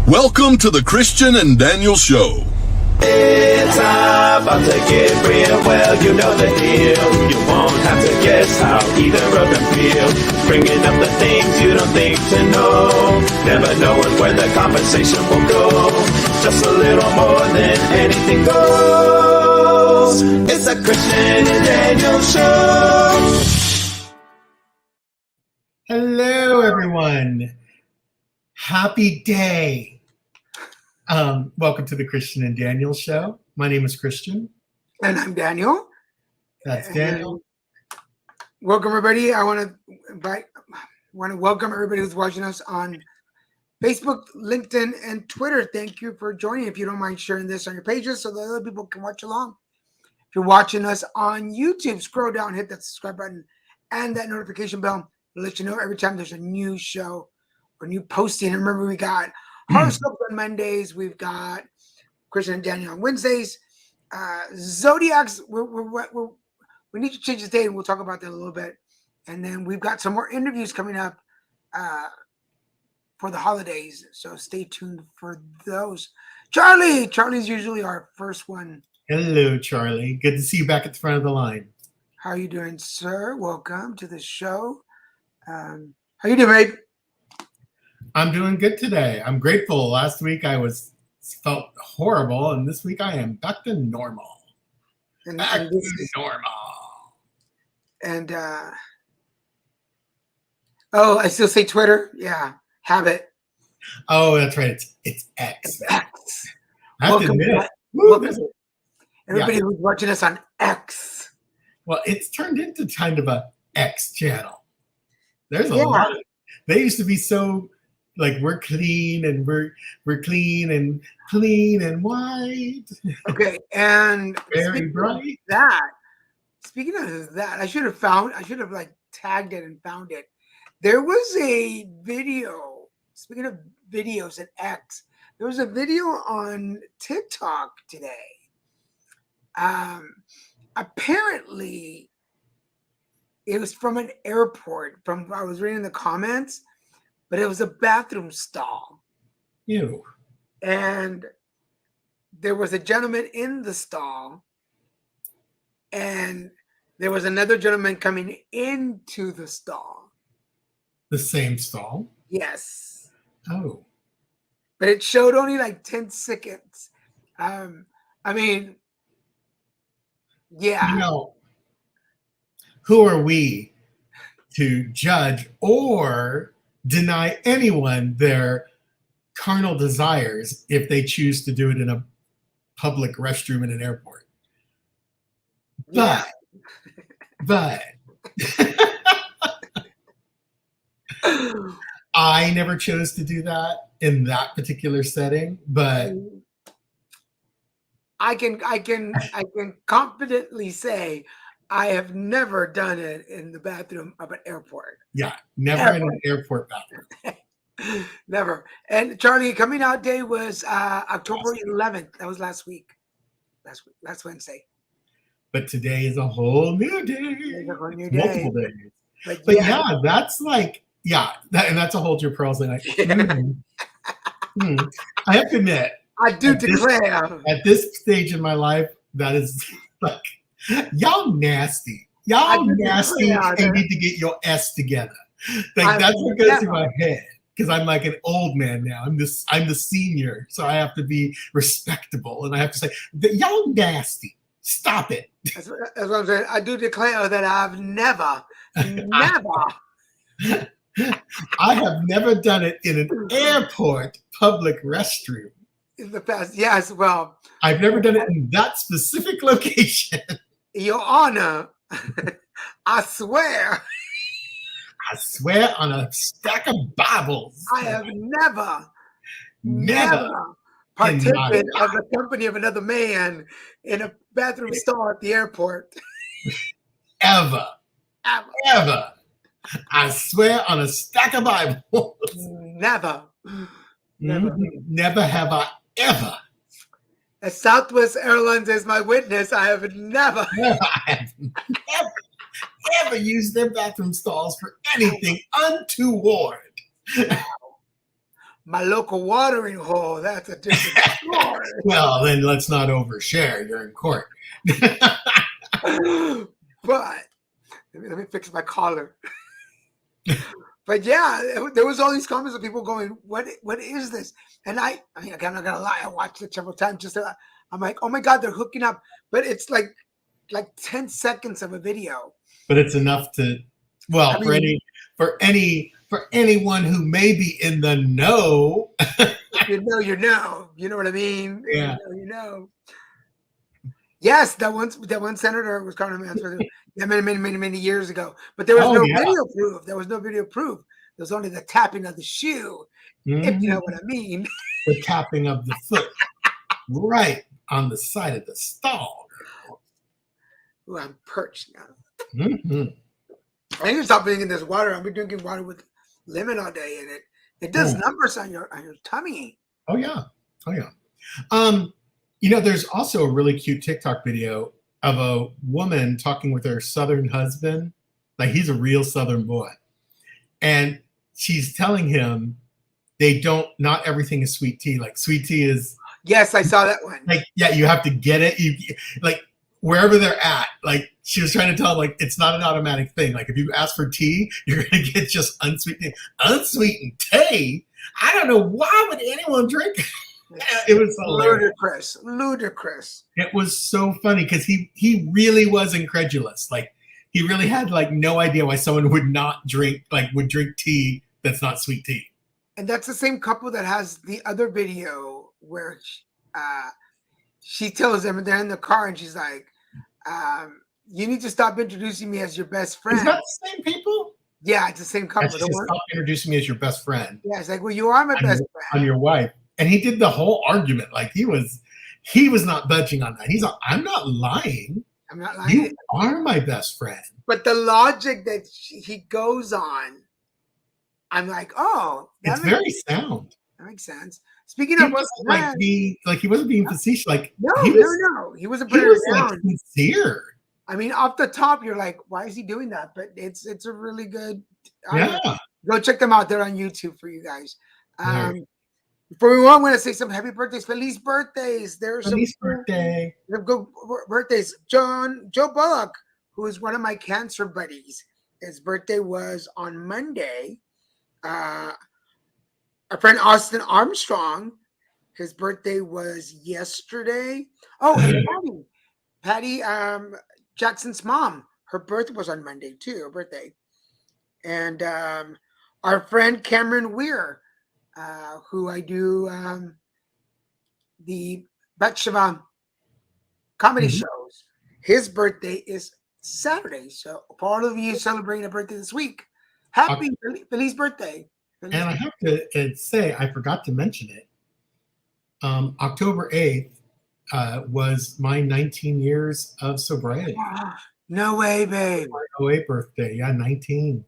Welcome to the Christian and Daniel Show. It's about to get real, well, you know the deal. You won't have to guess how either of them feel. Bringing up the things you don't think to know. Never knowing where the conversation will go. Just a little more than anything goes. It's a Christian and Daniel Show. Hello, everyone. Happy day. Welcome to the Christian and Daniel Show. My name is Christian. And I'm Daniel. That's Daniel. Welcome, everybody. I want to welcome everybody who's watching us on Facebook, LinkedIn, and Twitter. Thank you for joining. If you don't mind sharing this on your pages so that other people can watch along. If you're watching us on YouTube, scroll down, hit that subscribe button and that notification bell to let you know every time there's a new show or new posting. And remember, we got horoscopes on Mondays. We've got Christian and Daniel on Wednesdays. Zodiacs, we need to change the date, and we'll talk about that a little bit. And then we've got some more interviews coming up for the holidays, so stay tuned for those. Charlie's usually our first one. Hello, Charlie. Good to see you back at the front of the line. How are you doing, sir? Welcome to the show. How you doing, babe? I'm doing good today. I'm grateful. Last week I felt horrible, and this week I am back to normal. Back to normal. And I still say Twitter. Yeah, have it. Oh, that's right. It's X. X. I have to Welcome, admit, everybody who's watching us on X. Well, it's turned into kind of a X channel. There's a lot of. They used to be so. Like we're clean and we're clean and white. Okay, and very bright. Speaking of that, I should have like tagged it and found it. There was a video. Speaking of videos and X, there was a video on TikTok today. Apparently, it was from an airport. I was reading the comments. But it was a bathroom stall. Ew. And there was a gentleman in the stall. And there was another gentleman coming into the stall. The same stall? Yes. Oh. But it showed only like 10 seconds. I mean, yeah. You know, who are we to judge or deny anyone their carnal desires if they choose to do it in a public restroom in an airport? Yeah. But I never chose to do that in that particular setting, but I can confidently say I have never done it in the bathroom of an airport. Yeah, never in an airport bathroom. Never. And Charlie, coming out day was October 11th. That was last week. Last Wednesday. But today is a whole new day. It's a whole new day. Multiple days. But yeah, that's like, and that's a hold your pearls in. I have to admit, I do declare at this stage in my life, that is like, y'all nasty. Y'all nasty and need to get your S together. Like that's what goes through my head. Because I'm like an old man now. I'm the senior. So I have to be respectable. And I have to say, y'all nasty. Stop it. That's what I'm saying. I do declare that I've never I have never done it in an airport public restroom. In the past, yes. Well, I've never done it in that specific location. Your Honor, I swear on a stack of Bibles. I have never participated of the company of another man in a bathroom stall at the airport. Ever. I swear on a stack of Bibles. Never. Never have I ever. As Southwest Airlines is my witness, I have never. I have never used their bathroom stalls for anything untoward. my local watering hole, that's a different story. Well, then let's not overshare. You're in court. But let me fix my collar. But yeah, there was all these comments of people going, what is this? And I mean, I'm not gonna lie, I watched it several times. I'm like, oh my God, they're hooking up. But it's like 10 seconds of a video. But it's enough to, well, for anyone who may be in the know. You know what I mean? Yeah. You know. Yes, that one senator was Congressman many years ago. But there was video proof. There was no video proof. There was only the tapping of the shoe, if you know what I mean. The tapping of the foot right on the side of the stall. Ooh, I'm perched now. Mm-hmm. I need to stop drinking this water. I've been drinking water with lemon all day, and it does numbers on your tummy. Oh yeah. There's also a really cute TikTok video of a woman talking with her Southern husband. Like, he's a real Southern boy. And she's telling him not everything is sweet tea. Like, sweet tea is. Yes, I saw that one. Like, yeah, you have to get it. Like, wherever they're at, like, she was trying to tell him, like, it's not an automatic thing. Like, if you ask for tea, you're going to get just unsweetened tea. I don't know. Why would anyone drink it? It was ludicrous. It was so funny because he really was incredulous. Like, he really had like no idea why someone would drink tea that's not sweet tea. And that's the same couple that has the other video where she tells them they're in the car and she's like, you need to stop introducing me as your best friend. Is that the same people? Yeah, it's the same couple. Stop introducing me as your best friend. Yeah, it's like, well, you are my best friend. I'm your wife. And he did the whole argument. Like, he was not budging on that. He's like, I'm not lying. I'm not lying. You are my best friend. But the logic that he goes on, I'm like, oh, it's very sound. That makes sense. Speaking of, he wasn't being facetious. Like, no, he wasn't putting it down. Like, sincere. I mean, off the top, you're like, why is he doing that? But it's a really good. Go check them out. They're on YouTube for you guys. Before we go, I'm going to say some happy birthdays. Feliz birthdays. Feliz birthday. Good birthdays. Joe Bullock, who is one of my cancer buddies. His birthday was on Monday. Our friend Austin Armstrong, his birthday was yesterday. Oh, and Patty Jackson's mom, her birthday was on Monday too, her birthday. And our friend Cameron Weir, who I do the Batsheva comedy shows. His birthday is Saturday. So for all of you celebrating a birthday this week, happy Feliz birthday. And I have to say, I forgot to mention it. October 8th was my 19 years of sobriety. No way, babe. My 08 birthday. Yeah, 19.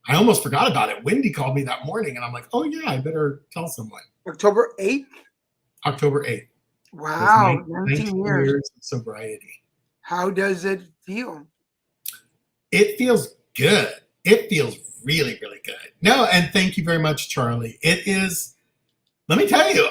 I almost forgot about it. Wendy called me that morning, and I'm like, oh, yeah, I better tell someone. October 8th? October 8th. Wow, 19 years of sobriety. How does it feel? It feels good. It feels really, really good. No, and thank you very much, Charlie. It is, let me tell you,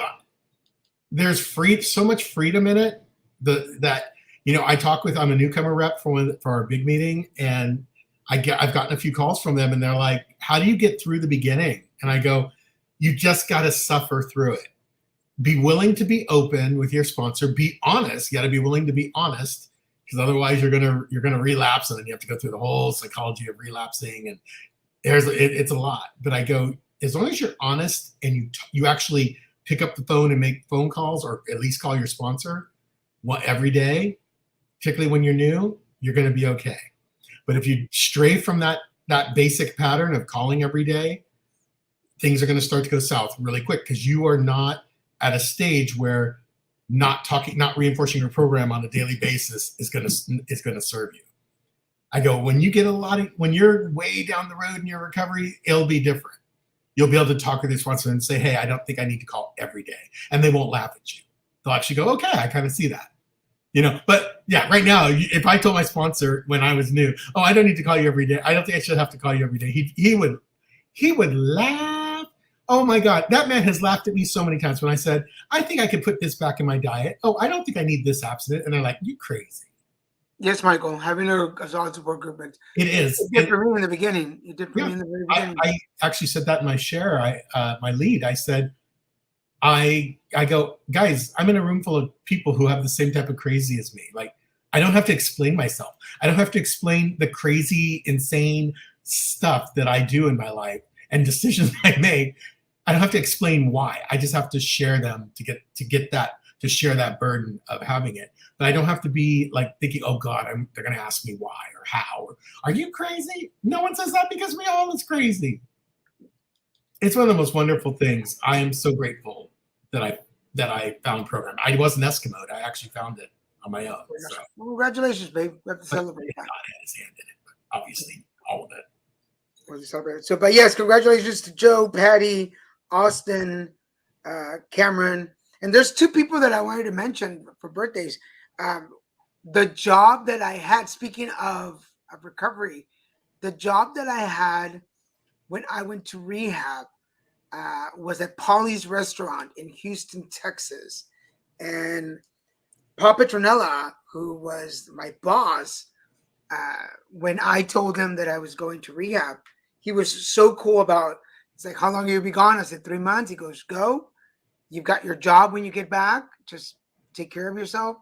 there's so much freedom in it that I'm a newcomer rep for our big meeting, and I've gotten a few calls from them, and they're like, how do you get through the beginning? And I go, you just got to suffer through it. Be willing to be open with your sponsor. Be honest. You got to be willing to be honest, because otherwise you're gonna relapse, and then you have to go through the whole psychology of relapsing, and it's a lot. But I go, as long as you're honest and you actually pick up the phone and make phone calls, or at least call your sponsor every day, particularly when you're new, you're going to be okay. But if you stray from that basic pattern of calling every day, things are going to start to go south really quick, because you are not at a stage where not reinforcing your program on a daily basis is going to serve you. I go, when you're way down the road in your recovery, it'll be different. You'll be able to talk with your sponsor and say, hey, I don't think I need to call every day. And they won't laugh at you. They'll actually go, okay, I kind of see that. But yeah, right now, if I told my sponsor when I was new, oh, I don't need to call you every day, I don't think I should have to call you every day, he would laugh Oh my God, that man has laughed at me so many times when I said, I think I could put this back in my diet. Oh, I don't think I need this abstinent. And they're like, you crazy. Yes, Michael, having a solid support group. It is. It did for me in the beginning. It did for me in the very beginning. I actually said that in my share. My lead, I said, I go, guys, I'm in a room full of people who have the same type of crazy as me. Like, I don't have to explain myself. I don't have to explain the crazy, insane stuff that I do in my life and decisions I make. I don't have to explain why. I just have to share them to share that burden of having it. But I don't have to be like thinking, oh God, they're going to ask me why or how. Or, are you crazy? No one says that because we all is crazy. It's one of the most wonderful things. I am so grateful that I found program. I wasn't Eskimo. I actually found it on my own. So. Well, congratulations, babe. We have to celebrate that. God had his hand in it, but obviously all of it. We'll celebrate it. So, but yes, congratulations to Joe, Patty, Austin, Cameron. And there's two people that I wanted to mention for birthdays. The job that I had, speaking of recovery, the job that I had when I went to rehab was at Polly's Restaurant in Houston, Texas. And Paul Petronella, who was my boss, when I told him that I was going to rehab, he was so cool about, it's like, how long will you be gone? I said, 3 months. He goes, go. You've got your job when you get back. Just take care of yourself.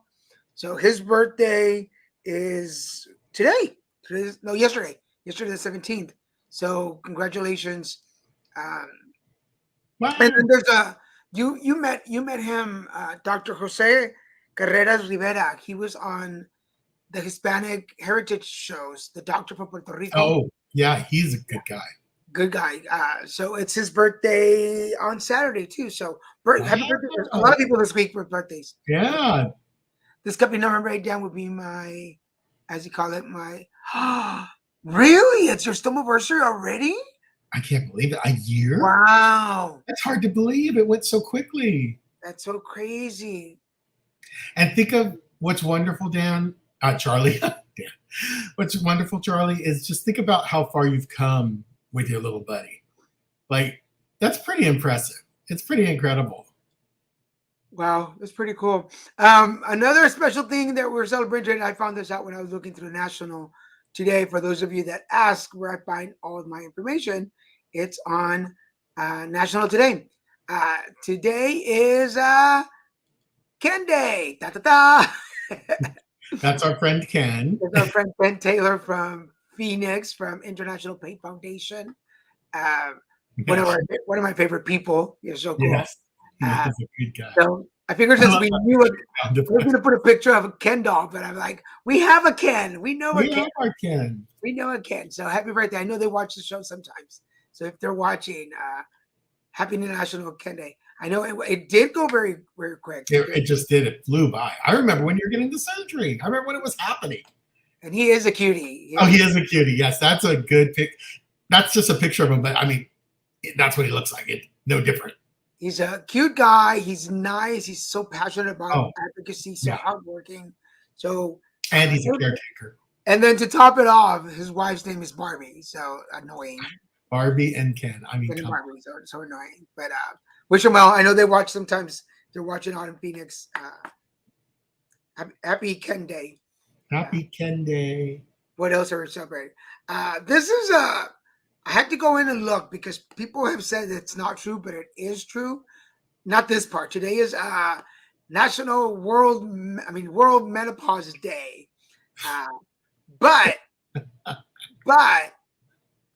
So his birthday is today. Yesterday. Yesterday the 17th. So congratulations. Wow. And then there's you met him, Dr. Jose Carreras Rivera. He was on the Hispanic heritage shows, the Doctor from Puerto Rico. Oh, yeah, he's a good guy. Good guy. So it's his birthday on Saturday too. So happy birthday. There's a lot of people this week for birthdays. Yeah. This company number right down would be my, as you call it, my really? It's your Stommiversary already? I can't believe it. A year? Wow. That's hard to believe. It went so quickly. That's so crazy. And think of what's wonderful, Charlie. Dan. What's wonderful, Charlie, is just think about how far you've come with your little buddy. Like, that's pretty impressive. It's pretty incredible. Wow, that's pretty cool. Another special thing that we're celebrating, I found this out when I was looking through National today. For those of you that ask where I find all of my information, it's on National Today. Today is Ken Day. Da, da, da. That's our friend Ken. That's our friend Ken Taylor from Phoenix, from International Paint Foundation. One of my favorite people. You're so cool. Yes. He's a good guy. So I figured since we knew it, we're going to put a picture of a Ken doll, but I'm like, we have a Ken. We know a Ken. Our Ken. We know a Ken. So happy birthday. I know they watch the show sometimes. So if they're watching, happy International Ken Day. I know it did go very, very quick. It just did. It flew by. I remember when you were getting the surgery. I remember when it was happening. And he is a cutie. He is a cutie. Yes, that's a good pic. That's just a picture of him. But I mean, that's what he looks like. It's no different. He's a cute guy. He's nice. He's so passionate about advocacy, so hardworking. So, and he's a caretaker. And then to top it off, his wife's name is Barbie. So annoying. Barbie and Ken. I mean, Barbie, so annoying. But wish them well. I know they watch sometimes. They're watching out in Phoenix. Happy Ken Day. Happy Ken Day. What else are we celebrating? This is I had to go in and look because people have said it's not true, but it is true. Not this part. Today is World Menopause Day. But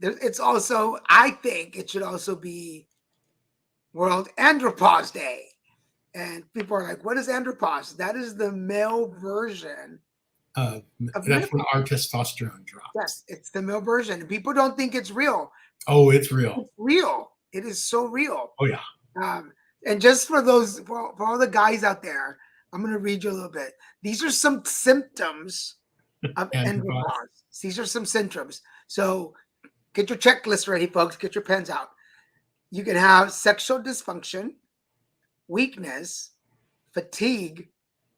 it's also, I think it should also be World Andropause Day. And people are like, what is andropause? That is the male version. That's when our testosterone drops. Yes, it's the male version. And people don't think it's real. Oh, it's real. It's real. It is so real. Oh, yeah. And just for all the guys out there, I'm going to read you a little bit. These are some symptoms of andropause. These are some symptoms. So get your checklist ready, folks. Get your pens out. You can have sexual dysfunction, weakness, fatigue,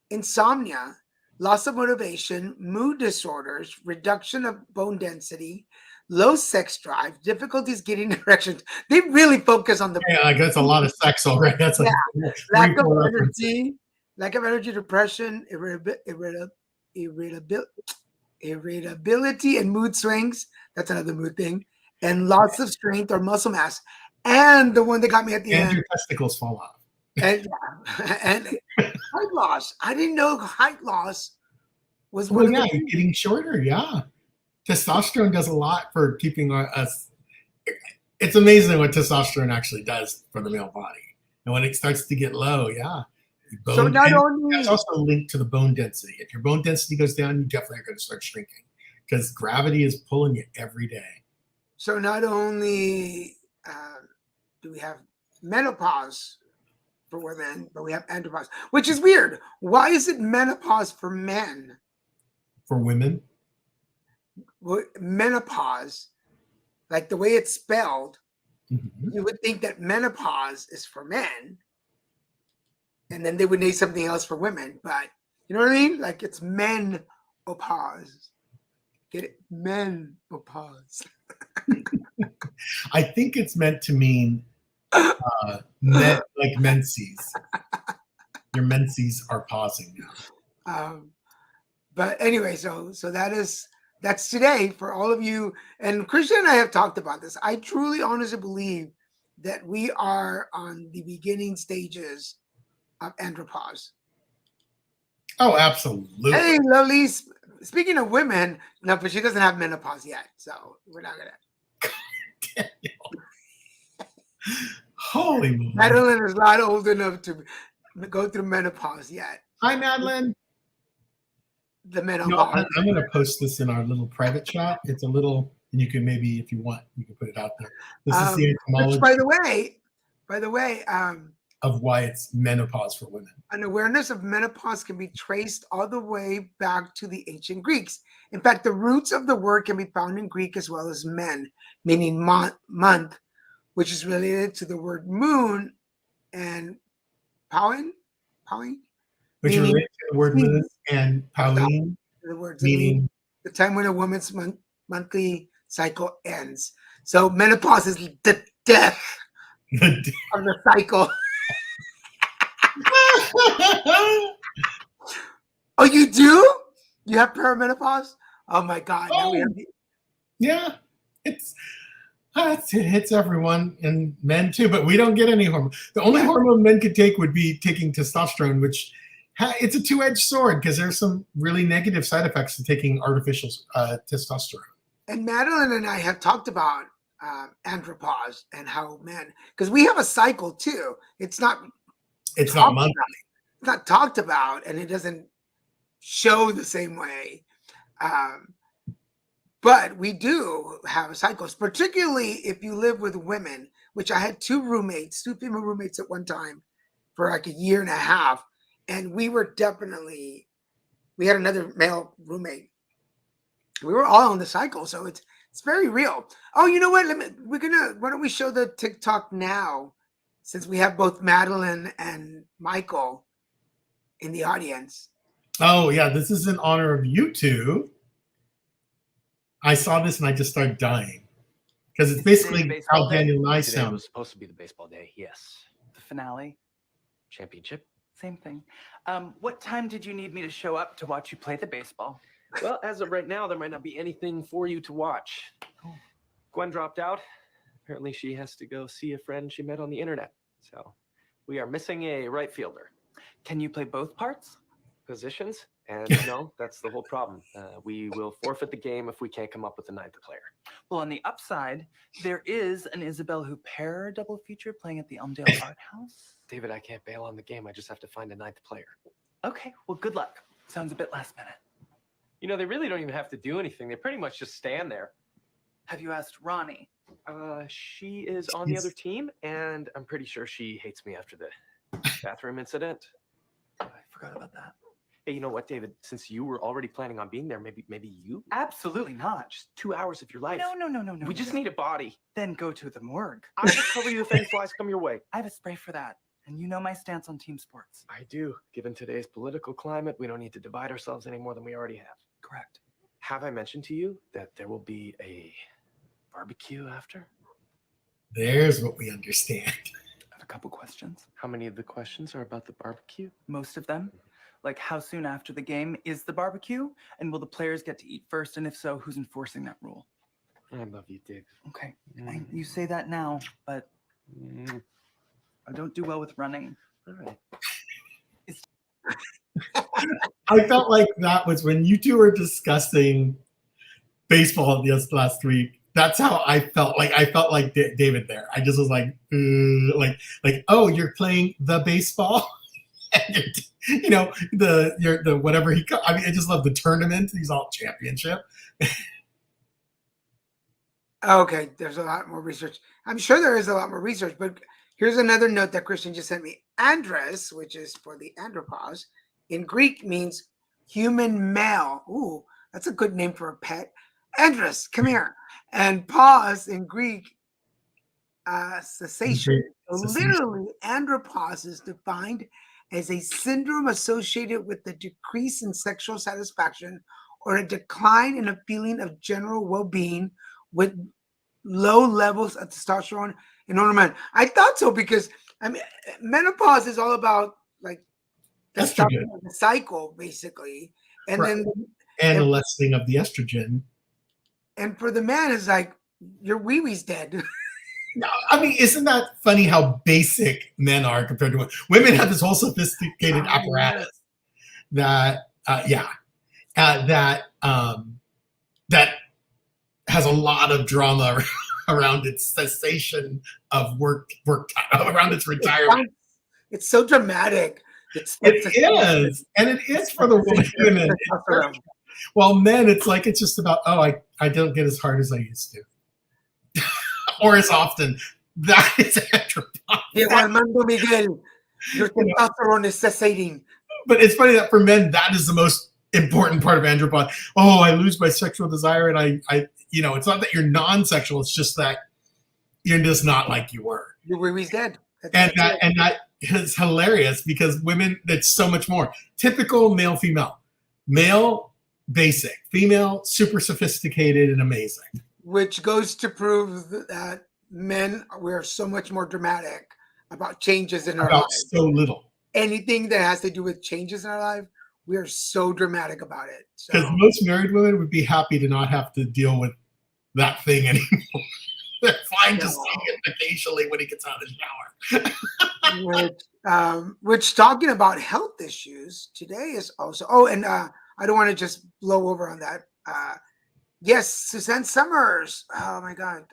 insomnia, loss of motivation, mood disorders, reduction of bone density, low sex drive, difficulties getting erections. They really focus on the Yeah, like that's a lot of sex already. That's like lack of 3-4 references. energy, depression, irritability, and mood swings. That's another mood thing. And lots of strength or muscle mass. And the one that got me at the And end. your testicles fall off. And height loss. I didn't know height loss was Well, one yeah, of the you're getting shorter. Yeah. Testosterone does a lot for keeping us. It's amazing what testosterone actually does for the male body. And when it starts to get low, yeah. So not only that's also linked to the bone density. If your bone density goes down, you definitely are going to start shrinking because gravity is pulling you every day. So not only do we have menopause for women, but we have andropause, which is weird. Why is it menopause for men? For women? Menopause, like the way it's spelled, Mm-hmm. you would think that menopause is for men, and then they would need something else for women. But you know what I mean? Like it's menopause. Get it? Menopause. I think it's meant to mean like menses. Your menses are pausing now. But anyway, so that's today for all of you. And Christian and I have talked about this. I truly, honestly believe that we are on the beginning stages of andropause. Oh, absolutely. Hey, lovely. Speaking of women, no, but she doesn't have menopause yet, so we're not gonna. Holy moly. Madeline is not old enough to go through menopause yet. Hi, Madeline. The menopause. No, I'm going to post this in our little private chat. It's a little, and you can maybe, if you want, you can put it out there. This is the etymology. Which, by the way, of why it's menopause for women. An awareness of menopause can be traced all the way back to the ancient Greeks. In fact, the roots of the word can be found in Greek as well as men, meaning month, which is related to the word moon, and Pauline, which meaning, relates to the word moon, and Pauline, the words meaning the time when a woman's monthly cycle ends. So menopause is the death of the cycle. Oh, you do? You have perimenopause? Oh my God! Oh, yeah, it hits everyone and men too, but we don't get any hormone. The only hormone men could take would be taking testosterone, which it's a two-edged sword because there's some really negative side effects to taking artificial testosterone. And Madeline and I have talked about andropause and how men, because we have a cycle too. It's not monthly. It's not talked about, and it doesn't show the same way. But we do have cycles, particularly if you live with women, which I had two female roommates at one time for like a year and a half. And we had another male roommate. We were all on the cycle. So it's very real. Oh, you know what? Why don't we show the TikTok now, since we have both Madeline and Michael in the audience. Oh yeah, this is in honor of you two. I saw this and I just started dying because it's basically how Daniel and I sound. It was supposed to be the baseball day. Yes. The finale, Championship. same thing. What time did you need me to show up to watch you play the baseball? Well, as of right now, there might not be anything for you to watch. Oh. Gwen dropped out. Apparently, she has to go see a friend she met on the internet. So we are missing a right fielder. Can you play both parts? Positions? And no, that's the whole problem. We will forfeit the game if we can't come up with a ninth player. Well, on the upside, there is an Isabelle Huppert double feature playing at the Elmdale Art House. David, I can't bail on the game. I just have to find a ninth player. Okay, well, good luck. Sounds a bit last minute. You know, they really don't even have to do anything. They pretty much just stand there. Have you asked Ronnie? She is on the other team, and I'm pretty sure she hates me after the bathroom incident. I forgot about that. Hey, you know what, David? Since you were already planning on being there, maybe you? Absolutely not. Just 2 hours of your life. No. We just need a body. Then go to the morgue. I will cover you if any flies come your way. I have a spray for that. And you know my stance on team sports. I do. Given today's political climate, we don't need to divide ourselves any more than we already have. Correct. Have I mentioned to you that there will be a Barbecue after? There's what we understand. I have a couple questions. How many of the questions are about the barbecue? Most of them. Like, how soon after the game is the barbecue? And will the players get to eat first? And if so, who's enforcing that rule? I love you, Diggs. Okay. You say that now, but I don't do well with running. All right. I felt like that was when you two were discussing baseball last week. That's how I felt. Like I felt like David there. I just was like, oh, you're playing the baseball, and you know the whatever he. I mean, I just love the tournament. He's all championship. Okay, there's a lot more research. I'm sure there is a lot more research, but here's another note that Christian just sent me. Andros, which is for the andropause, in Greek means human male. Ooh, that's a good name for a pet. Andros, come here. And pause in Greek, cessation. Literally, andropause is defined as a syndrome associated with the decrease in sexual satisfaction or a decline in a feeling of general well-being with low levels of testosterone in older men. I thought so because I mean, menopause is all about like the cycle, basically, and right. then the lessening of the estrogen. And for the man, it's like your wee-wee's dead. No, I mean, isn't that funny how basic men are compared to women? Women have this whole sophisticated apparatus that has a lot of drama around its cessation of work time, around its retirement. It's so dramatic. It is, and it is for the women. Well, men, it's like it's just about I don't get as hard as I used to, or as often. That is andropause. Armando Miguel, your testosterone is cessating. But it's funny that for men, that is the most important part of andropause. Oh, I lose my sexual desire, and I it's not that you're non-sexual. It's just that you're just not like you were. Your wee-wee's dead. And that is hilarious because women, it's so much more. Typical male, female. Male, basic. Female, super sophisticated and amazing. Which goes to prove that men, we're so much more dramatic about changes in our lives. So little. Anything that has to do with changes in our life, we are so dramatic about it. Because most married women would be happy to not have to deal with that thing anymore. They're fine to see it occasionally when he gets out of the shower. Which talking about health issues, today is also, and I don't want to just blow over on that. Yes, Suzanne Summers. Oh my God.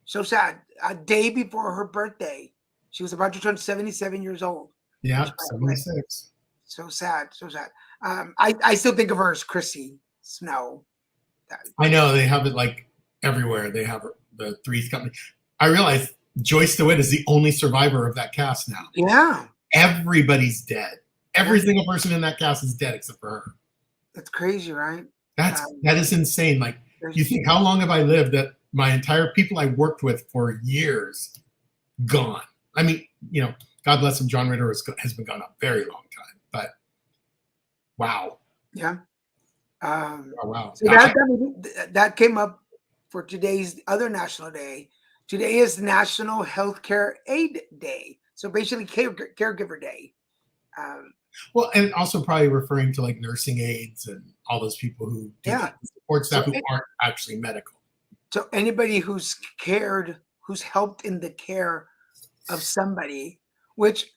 So sad. A day before her birthday, she was about to turn 77 years old. Yeah, 76. So sad. So sad. I still think of her as Chrissy Snow. I know they have it like everywhere. They have the Three's Company. I realize Joyce DeWitt is the only survivor of that cast now. Yeah. Everybody's dead. Every single person in that cast is dead except for her. That's crazy, right? That is insane. Like, you think, how long have I lived that my entire people I worked with for years gone? I mean, God bless him, John Ritter has been gone a very long time, but wow. Yeah. Wow. So that came up for today's other national day. Today is National Healthcare Aid Day. So basically caregiver day. Well, and also probably referring to like nursing aides and all those people who do that, support staff who aren't actually medical. So anybody who's helped in the care of somebody, which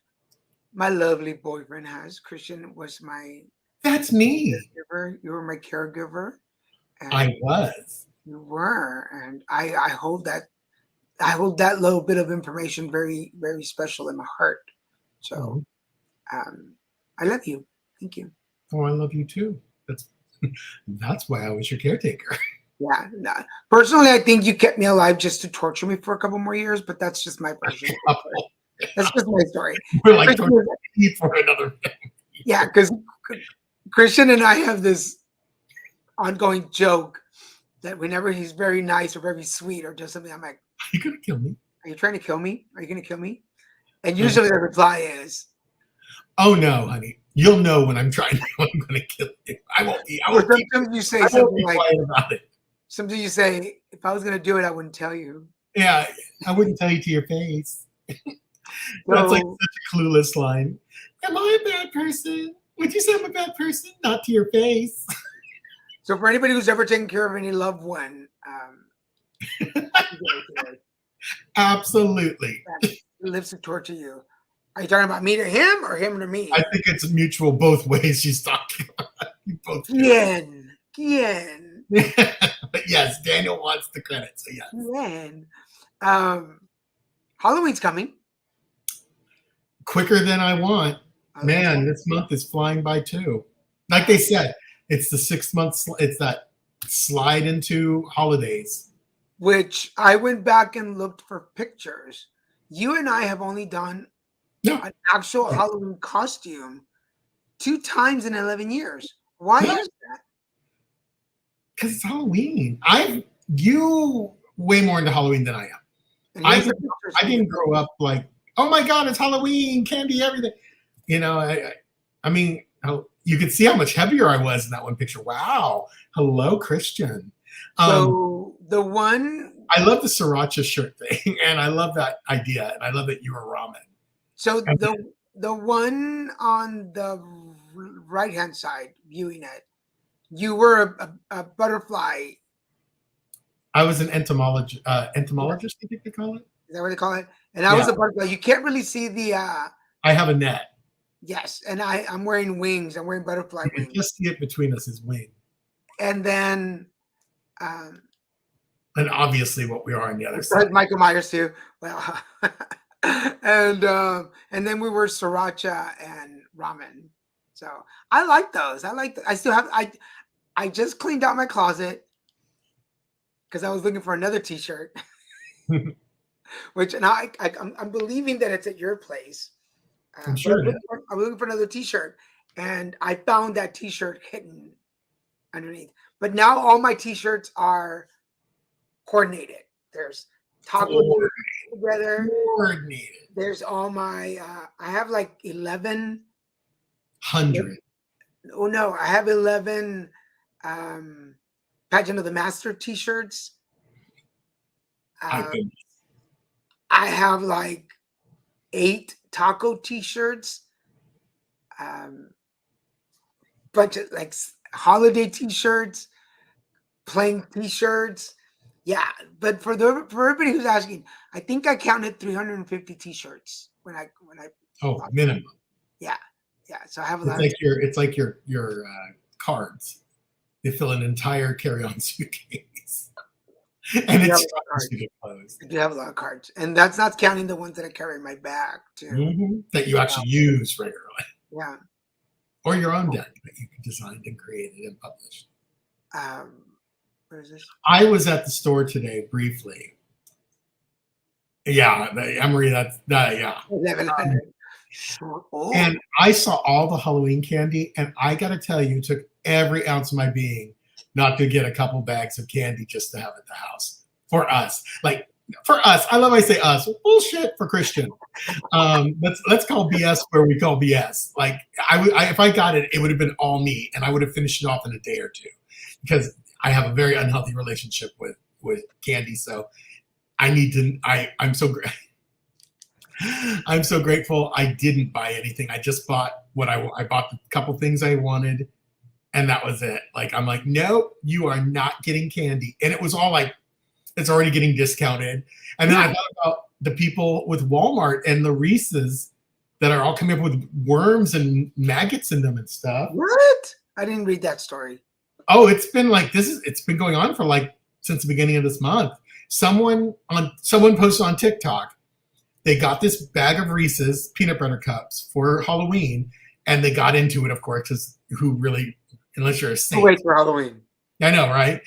my lovely boyfriend has. Christian was my That's me. caregiver. You were my caregiver. I was. You were, and I hold that little bit of information very, very special in my heart. So, I love you. Thank you. Oh, I love you too. That's why I was your caretaker. Yeah. No. Personally, I think you kept me alive just to torture me for a couple more years, but that's just my version. That's just my story. We're like for another thing. Yeah, because Christian and I have this ongoing joke that whenever he's very nice or very sweet or does something, I'm like, Are you gonna kill me? Are you trying to kill me? Are you gonna kill me? And usually the reply is, Oh no, honey. You'll know when I'm trying to I'm gonna kill you. I won't be sometimes you say something like quiet about it. Something you say, if I was going to do it, I wouldn't tell you. Yeah, I wouldn't tell you to your face. That's like such a clueless line. Am I a bad person? Would you say I'm a bad person? Not to your face. So for anybody who's ever taken care of any loved one, Absolutely. lives a torture you. Are you talking about me to him or him to me? I think it's mutual both ways she's talking about. You both. Yen. But yes, Daniel wants the credit, so yes. Yen. Halloween's coming. Quicker than I want. Man, this month is flying by too. Like they said, it's the 6 months. It's that slide into holidays. Which I went back and looked for pictures. You and I have only done an actual Halloween costume 2 times in 11 years. Why is that? Because it's Halloween. You way more into Halloween than I am. I didn't grow up like, oh my God, it's Halloween, candy, everything. You know, I mean, you could see how much heavier I was in that one picture. Wow. Hello, Christian. So the one. I love the sriracha shirt thing, and I love that idea, and I love that you were ramen. So the one on the right-hand side, viewing it, you were a butterfly. I was an entomologist, I think they call it. Is that what they call it? And I was a butterfly. You can't really see the. I have a net. Yes, and I'm wearing wings. I'm wearing butterfly You can wings. just see it between us is wing. And then. And obviously, what we are on the other side. Michael Myers too. Well, and then we were sriracha and ramen. So I like those. I still have. I just cleaned out my closet because I was looking for another T-shirt. Which now I'm believing that it's at your place. I'm sure. I'm looking for another T-shirt, and I found that T-shirt hidden underneath. But now all my T-shirts are coordinated. There's taco together. Coordinated. There's all my. I have like 1,100. Oh no, I have 11 Pageant of the Master T-shirts. I have like 8 taco T-shirts. Bunch of like holiday T-shirts, plain T-shirts. Yeah, but for everybody who's asking, I think I counted 350 T-shirts when I. Oh, minimum. Yeah. So I have a lot. It's like your cards. They fill an entire carry-on suitcase, and it's to get closed. I do have a lot of cards, and that's not counting the ones that I carry in my bag too. That you actually use regularly. Yeah. Or your own deck that you designed and created and published. Where is this? I was at the store today briefly. Yeah, Emery, yeah. 1100. And I saw all the Halloween candy, and I got to tell you, it took every ounce of my being not to get a couple bags of candy just to have at the house for us. Like for us, I love I say us. Bullshit for Christian. Let's call BS where we call BS. Like if I got it, it would have been all me, and I would have finished it off in a day or two, because I have a very unhealthy relationship with candy. So I need to. I'm so great. I'm so grateful I didn't buy anything. I just bought what I bought a couple things I wanted, and that was it. Like, I'm like, no, you are not getting candy. And it was all like, it's already getting discounted. And then I thought about the people with Walmart and the Reese's that are all coming up with worms and maggots in them and stuff. What? I didn't read that story. Oh, it's been like it's been going on for like since the beginning of this month. Someone posted on TikTok. They got this bag of Reese's peanut butter cups for Halloween, and they got into it, of course, because who really, unless you're a saint. Wait for Halloween. I know, right?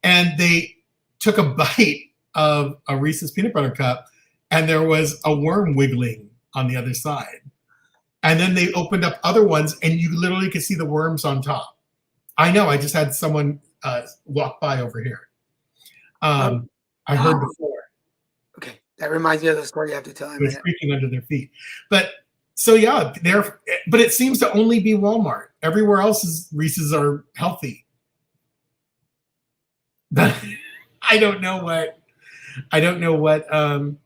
And they took a bite of a Reese's peanut butter cup, and there was a worm wiggling on the other side. And then they opened up other ones, and you literally could see the worms on top. I know. I just had someone walk by over here. I heard before. Okay, that reminds me of the story you have to tell him. It was creaking under their feet. But so yeah, but it seems to only be Walmart. Everywhere else Reese's are healthy. But I don't know what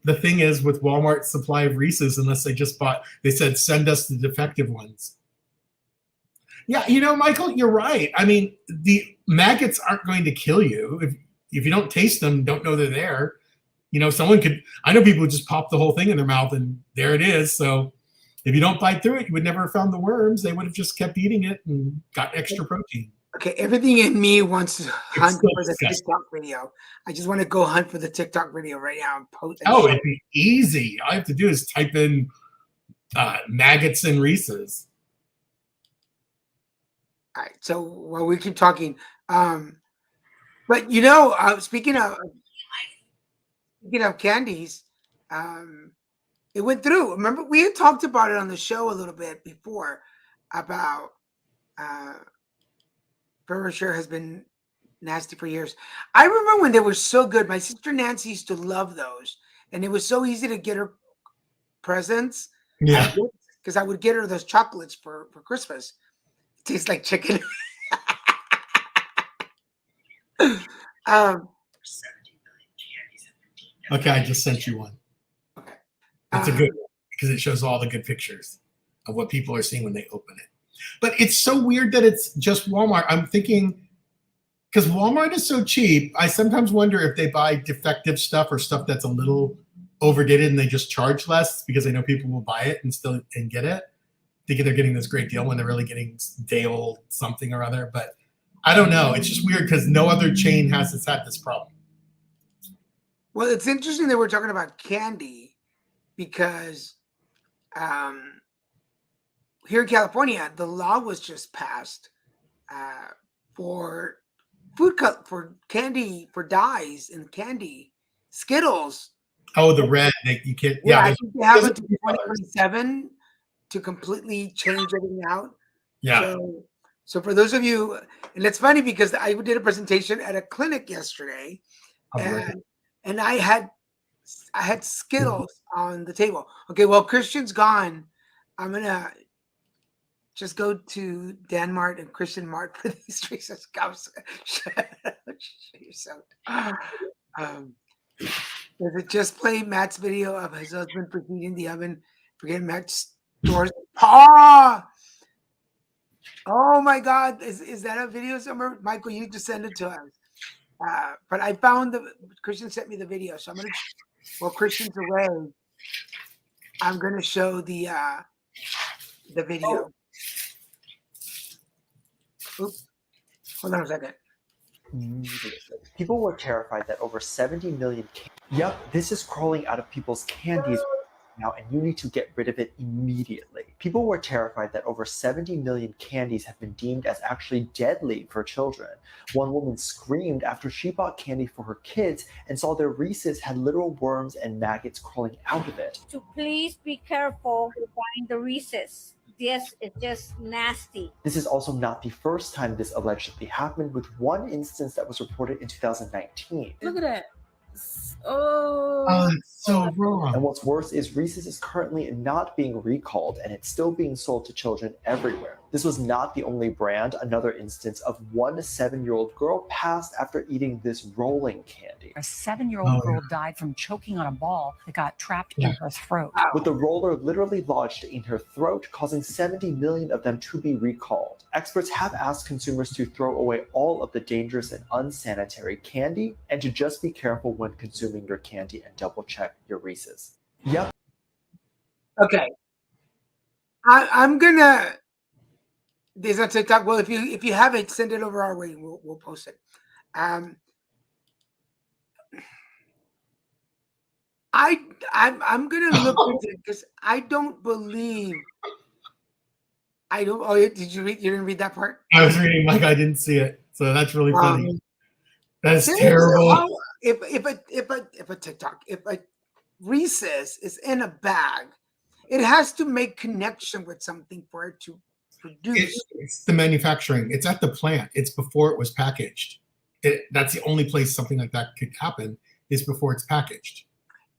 the thing is with Walmart's supply of Reese's unless they said send us the defective ones. Yeah, Michael, you're right. I mean, the maggots aren't going to kill you if you don't taste them, don't know they're there. I know people who just pop the whole thing in their mouth and there it is. So if you don't bite through it, you would never have found the worms. They would have just kept eating it and got extra protein. Okay, everything in me wants to hunt for the TikTok video. I just want to go hunt for the TikTok video right now and post it. Oh, it'd be easy. All I have to do is type in maggots and Reese's. All right, so while we keep talking, but speaking of candies, it went through. Remember, we had talked about it on the show a little bit before about Ferrero Rocher has been nasty for years. I remember when they were so good. My sister Nancy used to love those, and it was so easy to get her presents. Yeah, because I would get her those chocolates for Christmas. It tastes like chicken. Okay, I just sent you one. Okay. It's a good one because it shows all the good pictures of what people are seeing when they open it. But it's so weird that it's just Walmart. I'm thinking, because Walmart is so cheap, I sometimes wonder if they buy defective stuff or stuff that's a little overdid it and they just charge less because they know people will buy it and get it. Thinking they're getting this great deal when they're really getting day old something or other. But I don't know. It's just weird because no other chain had this problem. Well, it's interesting that we're talking about candy because here in California, the law was just passed for for candy, for dyes in candy, Skittles. Oh, the red. You can't. Yeah, I think they have it to 2027 to completely change everything out. Yeah. So for those of you, and it's funny because I did a presentation at a clinic yesterday, and I had Skittles on the table. Okay, well, Christian's gone. I'm gonna just go to Dan Mart and Christian Mart for these Reese's cups. Does it just play Matt's video of his husband preheating the oven? Forget Matt's doors. Oh my God. Is that a video somewhere? Michael, you just send it to us. But I found Christian sent me the video. So I'm going to, while Christian's away, I'm going to show the video. Oops. Hold on a second. People were terrified that over 70 million. Yep, this is crawling out of people's candies now, and you need to get rid of it immediately. People were terrified that over 70 million candies have been deemed as actually deadly for children. One woman screamed after she bought candy for her kids and saw their Reese's had literal worms and maggots crawling out of it. So please be careful buying the Reese's. This is just nasty. This is also not the first time this allegedly happened, with one instance that was reported in 2019. Look at that. Oh, it's so wrong. And what's worse is Reese's is currently not being recalled, and it's still being sold to children everywhere. This was not the only brand. Another instance of one 7-year-old girl passed after eating this rolling candy. A 7-year-old girl died from choking on a ball that got trapped in her throat. With the roller literally lodged in her throat, causing 70 million of them to be recalled. Experts have asked consumers to throw away all of the dangerous and unsanitary candy, and to just be careful when consuming your candy and double check your Reese's. Yep. Okay. I'm gonna. There's on TikTok. Well, if you have it, send it over our way. We'll post it. I'm gonna look into it because I don't believe. Oh, did you read? You didn't read that part? I was reading like I didn't see it, so that's really funny. That's terrible. If a TikTok, if a Reese's is in a bag, it has to make connection with something for it to produce. It's the manufacturing. It's at the plant. It's before it was packaged. That's the only place something like that could happen is before it's packaged.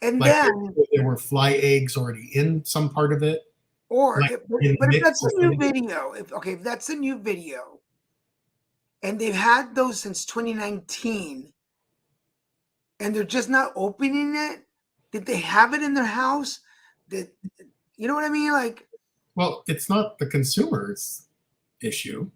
And like then there were fly eggs already in some part of it. Or like if that's a new video, if that's a new video, and they've had those since 2019, and they're just not opening it? Did they have it in their house? Did you know what I mean? Like, Well, it's not the consumer's issue.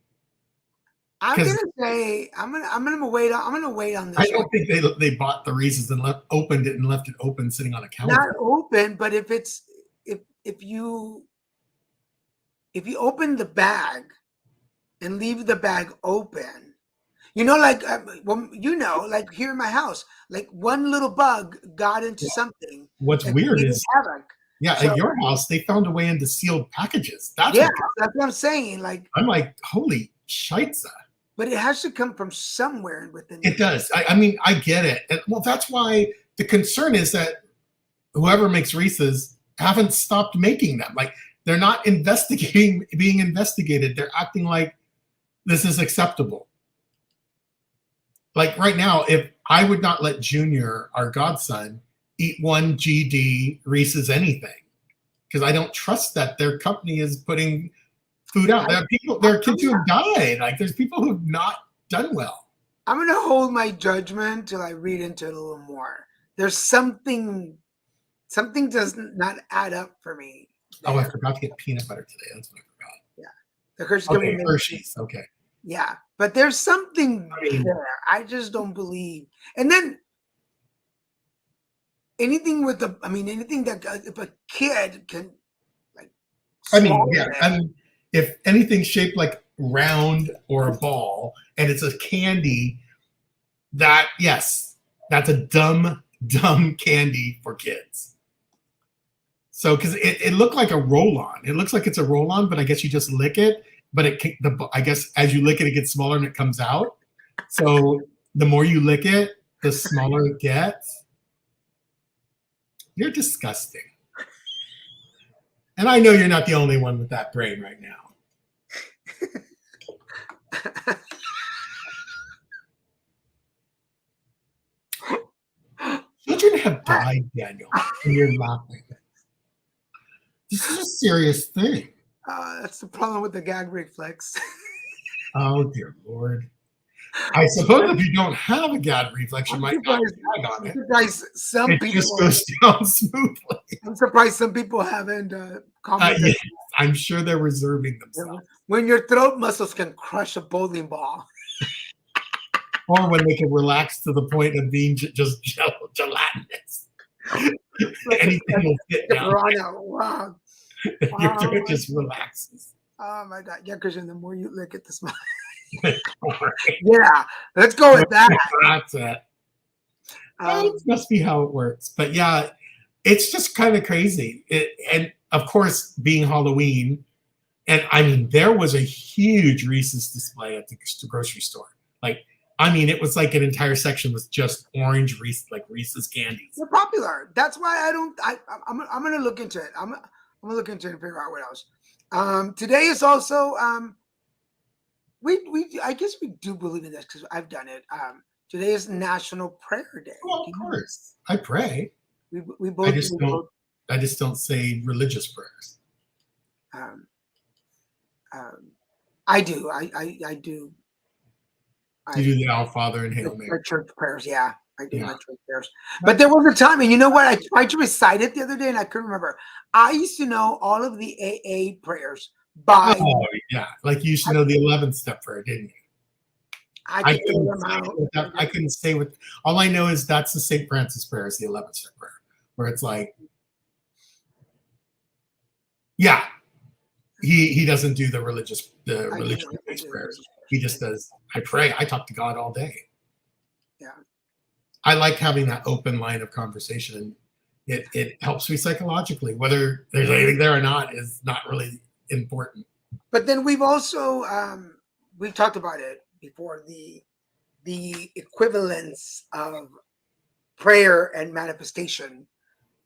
I'm 'Cause- gonna say I'm gonna wait. I'm gonna wait on this. I don't think they bought the Reese's and opened it and left it open, sitting on a counter. Not open, but if you open the bag and leave the bag open, you know, like like here in my house, like one little bug got into something. What's and weird created is, havoc. yeah, So- at your house they found a way into sealed packages. That's Yeah, what, that's what I'm saying. Like, I'm like, holy shitza. but it has to come from somewhere within. It does. I mean, I get it. And, well, that's why the concern is that whoever makes Reese's haven't stopped making them. Like, they're not being investigated. They're acting like this is acceptable. Like right now, if I would not let Junior, our godson, eat one GD Reese's anything, because I don't trust that their company is putting food out. There are kids who have died. Like, there's people who've not done well. I'm gonna hold my judgment till I read into it a little more. There's something does not add up for me. Oh, I forgot to get peanut butter today. That's what I forgot. The Hershey's Okay, Company- Hershey's. Okay. Yeah, but there's something I mean- there. I just don't believe. And then anything anything that if a kid can, like, I mean, swallow yeah. it, I mean, if anything's shaped like round or a ball and it's a candy, yes, that's a dumb candy for kids. So, because it looked like a roll-on. It looks like it's a roll-on, but I guess you just lick it. But I guess as you lick it, it gets smaller and it comes out. So the more you lick it, the smaller it gets. You're disgusting. And I know you're not the only one with that brain right now. Children have died, Daniel, and you're laughing. This is a serious thing. that's the problem with the gag reflex. Oh, dear Lord. I suppose if you don't have a gag reflex, you I'm might not surprised- gag on I'm it. surprised some It people. just goes down smoothly. I'm surprised some people haven't commented. Yes, I'm sure they're reserving themselves. When your throat muscles can crush a bowling ball. Or when they can relax to the point of being just gelatinous. Anything will fit down. Piranha, wow. Your throat just relaxes. Oh my God. Yeah, Christian, the more you lick it, the smaller. Yeah, let's go with that. That's it. Um, That must be how it works. But yeah, it's just kind of crazy. And of course, being Halloween, and I mean, there was a huge Reese's display at the grocery store. Like, I mean, it was like an entire section with just orange Reese's candies. they're popular. That's why I'm gonna look into it. I'm gonna look into it and figure out what else. Today is also I guess we do believe in this because I've done it. Today is National Prayer Day. Well, of course, I pray. We both. I just don't say religious prayers. I do. I do. You do the Our Father and Hail My Mary. church prayers, yeah. I do my Yeah. church prayers. But there was a time, and you know what? I tried to recite it the other day and I couldn't remember. I used to know all of the AA prayers by Oh yeah, like you should know the 11th step prayer, didn't you? I could figure them out. I couldn't say what. All I know is that's the St. Francis prayer, is the 11th step prayer, where it's like, yeah, he doesn't do the religious based prayers. He just does. I pray. I talk to God all day. Yeah. I like having that open line of conversation. It helps me psychologically. Whether there's anything there or not is not really important. But then we've also we've talked about it before, the equivalence of prayer and manifestation.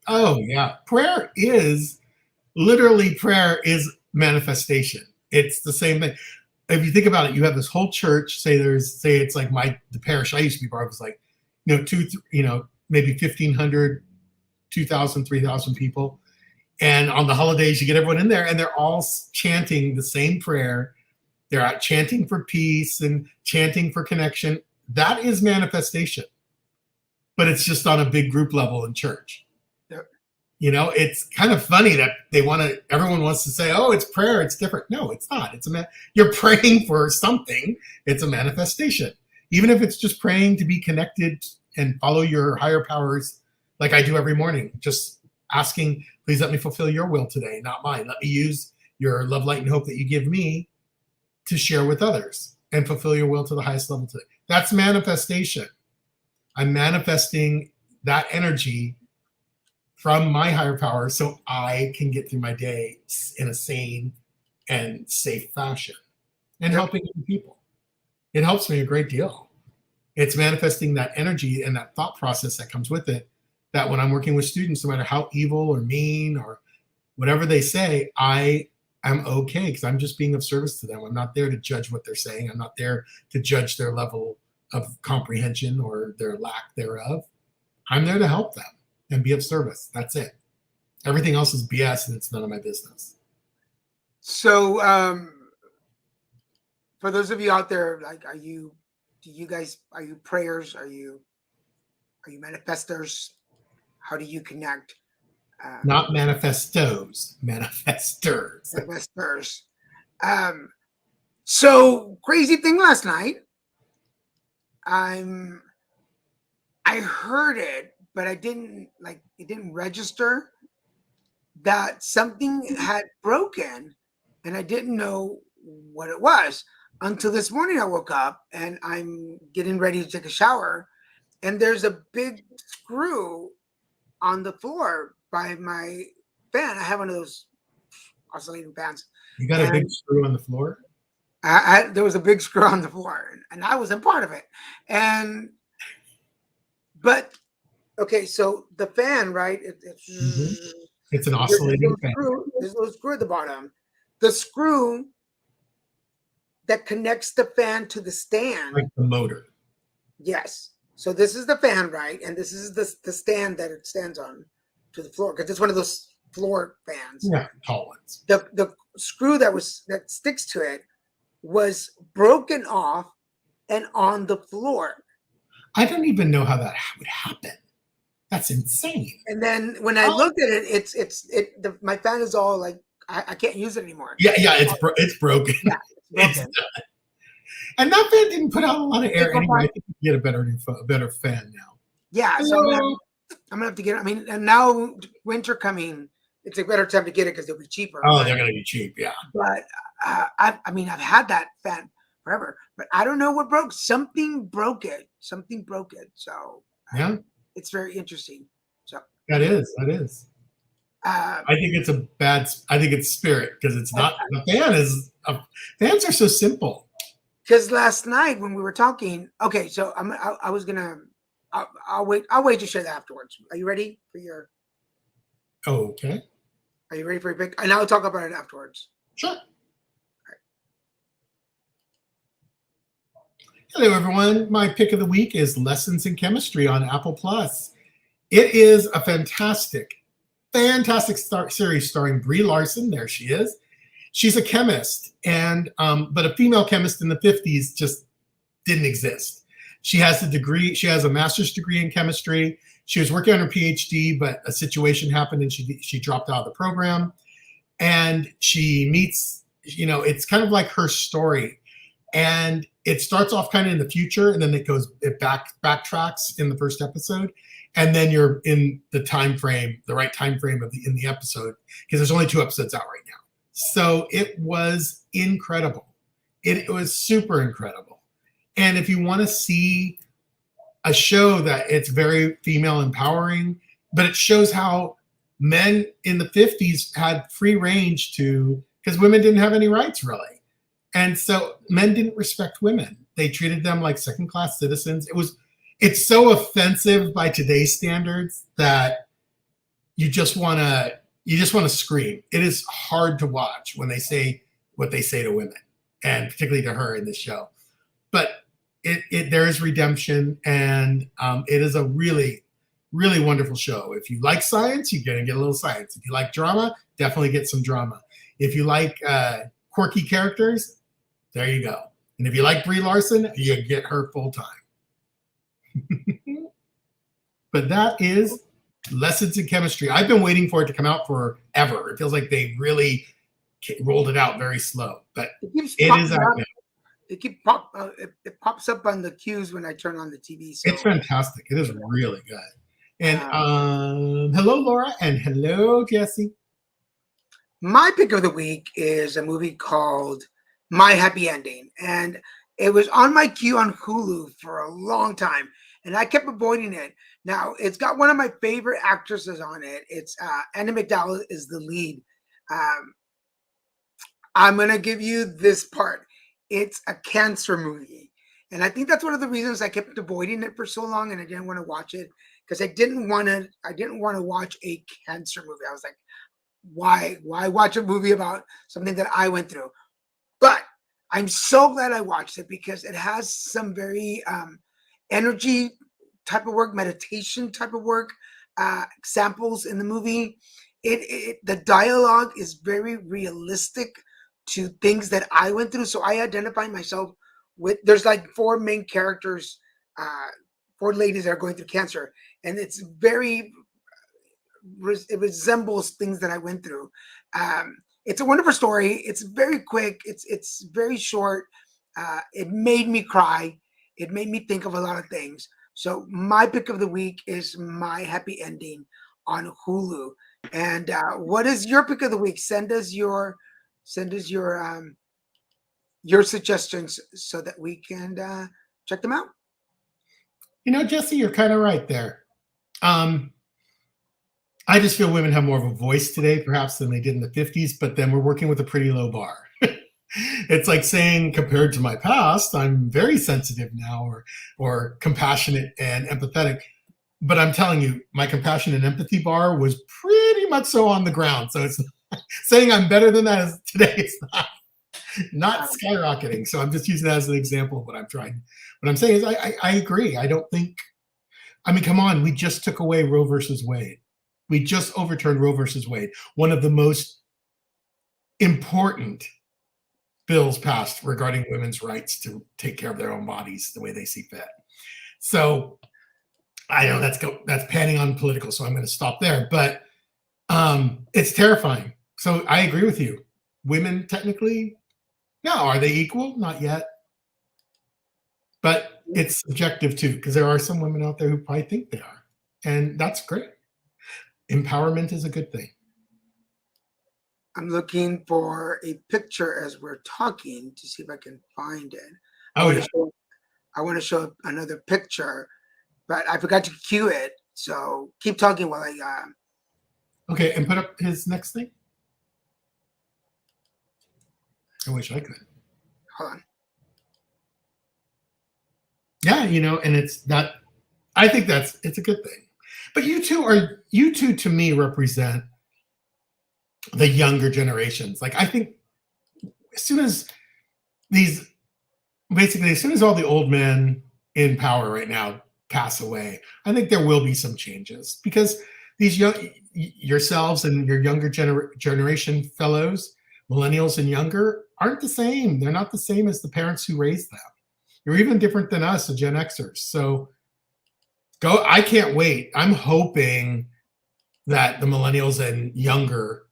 Oh yeah, prayer is manifestation. It's the same thing. If you think about it, you have this whole church. Say it's like the parish I used to be part of was like, maybe 1,500, 2,000, 3,000 people. And on the holidays, you get everyone in there and they're all chanting the same prayer. They're out chanting for peace and chanting for connection. That is manifestation. but it's just on a big group level in church. Yep. You know, it's kind of funny that everyone wants to say, oh, it's prayer, it's different. No, it's not. You're praying for something. It's a manifestation. Even if it's just praying to be connected and follow your higher powers, like I do every morning, just asking, please let me fulfill your will today, not mine. Let me use your love, light, and hope that you give me to share with others and fulfill your will to the highest level today. That's manifestation. I'm manifesting that energy from my higher power so I can get through my day in a sane and safe fashion and helping other people. It helps me a great deal. It's manifesting that energy and that thought process that comes with it, that when I'm working with students, no matter how evil or mean or whatever they say, I am okay because I'm just being of service to them. I'm not there to judge what they're saying. I'm not there to judge their level of comprehension or their lack thereof. I'm there to help them and be of service. That's it. Everything else is BS and it's none of my business. So for those of you out there, like, are you prayers? Are you manifestors? How do you connect? Not manifestos, manifestors. Manifestors. So crazy thing last night. I heard it, but it didn't register that something had broken, and I didn't know what it was until this morning. I woke up and I'm getting ready to take a shower, and there's a big screw on the floor by my fan. I have one of those oscillating fans. You got a big screw on the floor? There was a big screw on the floor, and I wasn't part of it. But okay, so the fan, right? It's an oscillating fan. There's a little screw at the bottom. The screw that connects the fan to the stand, like the motor. Yes. So this is the fan, right? And this is the stand that it stands on to the floor, because it's one of those floor fans. Yeah, tall ones. The screw that sticks to it was broken off and on the floor. I don't even know how that would happen. That's insane. And then when I looked at it, my fan is all like, I can't use it anymore. Yeah, it's broken. Yeah, it's broken. And that fan didn't put out a lot of air anyway. I think you get a better fan now. Yeah, so I'm gonna have to get it. I mean, and now winter coming, it's a better time to get it because they'll be cheaper. Oh, they're gonna be cheap, yeah. But I've had that fan forever, but I don't know what broke. Something broke it. So yeah, it's very interesting. So that is. I think it's spirit, because it's not the fan. Fans are so simple. Because last night when we were talking, okay, so I'll wait to share that afterwards. Are you ready for your? Oh, okay. Are you ready for your pick? And I'll talk about it afterwards. Sure. Right. Hello, everyone. My pick of the week is Lessons in Chemistry on Apple Plus. It is a fantastic series starring Brie Larson. There she is. She's a chemist, and but a female chemist in the 50s just didn't exist. She has a degree. She has a master's degree in chemistry. She was working on her PhD, but a situation happened and she dropped out of the program. And she meets, it's kind of like her story. And it starts off kind of in the future, and then it backtracks in the first episode. And then you're in the right time frame in the episode, because there's only 2 episodes out right now. So it was incredible. It was super incredible. And if you want to see a show that it's very female empowering, but it shows how men in the 50s had free range because women didn't have any rights really. And so men didn't respect women. They treated them like second-class citizens. It's so offensive by today's standards that you just want to scream. It is hard to watch when they say what they say to women, and particularly to her in this show. But there is redemption, and it is a really, really wonderful show. If you like science, you're going to get a little science. If you like drama, definitely get some drama. If you like quirky characters, there you go. And if you like Brie Larson, you get her full time. but that is Lessons in Chemistry. I've been waiting for it to come out forever. It feels like they really rolled it out very slow, but it is out now. It pops up on the cues when I turn on the TV. So It's fantastic. It is really good. And hello, Laura, and hello, Jesse. my pick of the week is a movie called My Happy Ending, and it was on my queue on Hulu for a long time, and I kept avoiding it. Now it's got one of my favorite actresses on it. It's Anna McDowell is the lead. I'm gonna give you this part. It's a cancer movie, and I think that's one of the reasons I kept avoiding it for so long, and I didn't want to watch it because I didn't want to watch a cancer movie. I was like, why watch a movie about something that I went through? But I'm so glad I watched it because it has some very energy type of work, meditation type of work, samples in the movie. The dialogue is very realistic to things that I went through. So I identify myself with, there's like 4 main characters, 4 ladies that are going through cancer. And it's very, it resembles things that I went through. It's a wonderful story. It's very quick. It's very short. It made me cry. It made me think of a lot of things. So my pick of the week is My Happy Ending on Hulu. And what is your pick of the week? Send us your suggestions so that we can check them out. You know, Jesse, you're kind of right there. I just feel women have more of a voice today, perhaps, than they did in the 50s, but then we're working with a pretty low bar. It's like saying, compared to my past, I'm very sensitive now, or compassionate and empathetic. But I'm telling you, my compassion and empathy bar was pretty much so on the ground. So it's saying I'm better than that is today is not skyrocketing. So I'm just using that as an example of what I'm trying. What I'm saying is I agree. I don't think, I mean, come on, we just took away Roe versus Wade. We just overturned Roe versus Wade, one of the most important bills passed regarding women's rights to take care of their own bodies the way they see fit. So I know that's panning on political, so I'm going to stop there. But it's terrifying. So I agree with you. Women technically, no, are they equal? Not yet. But it's subjective too, because there are some women out there who probably think they are, and that's great. Empowerment is a good thing. I'm looking for a picture as we're talking to see if I can find it. Oh, yeah. I want to show another picture, but I forgot to cue it. So keep talking while I. Okay, and put up his next thing. I wish I could. Hold on. Yeah, you know, and it's not. I think it's a good thing. But you two to me represent the younger generations. Like, I think as soon as all the old men in power right now pass away, I think there will be some changes, because these yourselves and your younger generation fellows, millennials and younger, aren't the same. They're not the same as the parents who raised them. You're even different than us, the Gen Xers. So I can't wait. I'm hoping that the millennials and younger,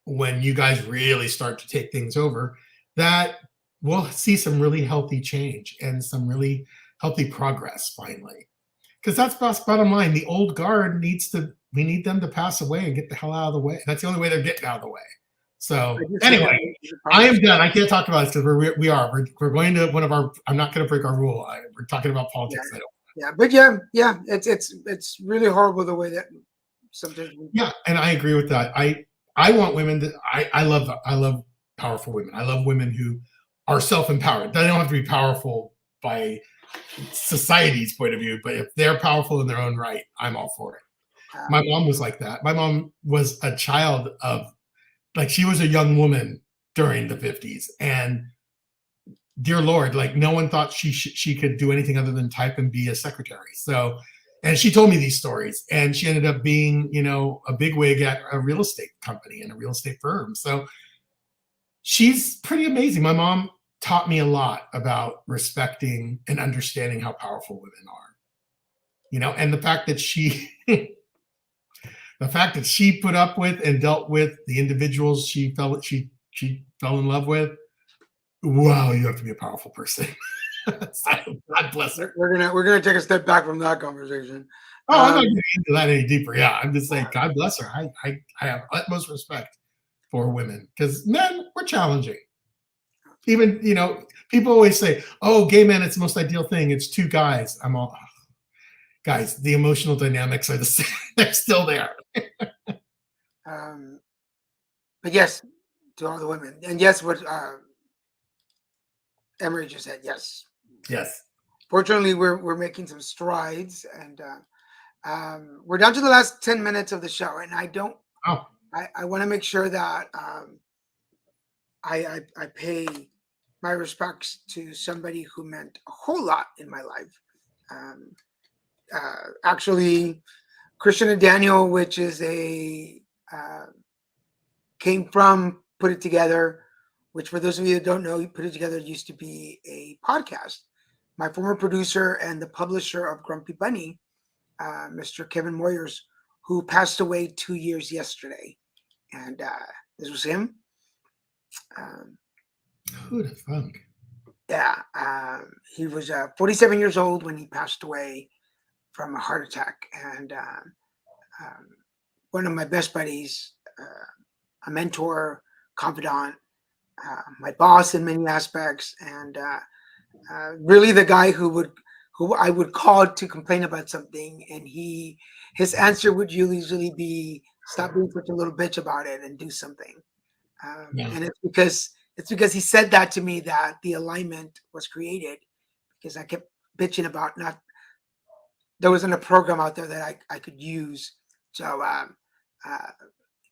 when you guys really start to take things over, that we'll see some really healthy change and some really healthy progress finally. Because that's bottom line. The old guard we need them to pass away and get the hell out of the way. That's the only way they're getting out of the way. So anyway, I am done. I can't talk about this because we're going to one of our. I'm not going to break our rule. We're talking about politics. Yeah, but yeah, it's really horrible the way that sometimes. Yeah, and I agree with that. I want women that I love powerful women. I love women who are self-empowered. They don't have to be powerful by society's point of view, but if they're powerful in their own right, I'm all for it. My mom was like that. My mom was a child of, like, she was a young woman during the 50s, and dear Lord, like, no one thought she could do anything other than type and be a secretary. So, and she told me these stories, and she ended up being, you know, a bigwig at a real estate company and a real estate firm. So she's pretty amazing. My mom taught me a lot about respecting and understanding how powerful women are. and the fact that she put up with and dealt with the individuals she fell in love with. Wow, you have to be a powerful person. God bless her. We're gonna take a step back from that conversation. Oh, I'm not getting into that any deeper. Yeah, I'm just saying, God bless her. I have utmost respect for women, because men, we're challenging. Even, people always say, oh, gay man, it's the most ideal thing. It's two guys. I'm all, guys, the emotional dynamics are the same. They're still there. But yes, to all the women. And yes, what Emery just said, yes. Yes. Fortunately, we're making some strides, and we're down to the last 10 minutes of the show, and I want to make sure that I pay my respects to somebody who meant a whole lot in my life. Actually, Christian and Daniel, which is came from Put It Together, which for those of you that don't know, Put It Together used to be a podcast. My former producer and the publisher of Grumpy Bunny, Mr. Kevin Moyers, who passed away 2 years yesterday. And this was him. Who'd have thunk? Yeah. He was 47 years old when he passed away from a heart attack. And one of my best buddies, a mentor, confidant, my boss in many aspects, and really the guy who I would call to complain about something, and his answer would usually be, stop being such a little bitch about it and do something. And it's because he said that to me that the alignment was created, because I kept bitching about there wasn't a program out there that I could use. So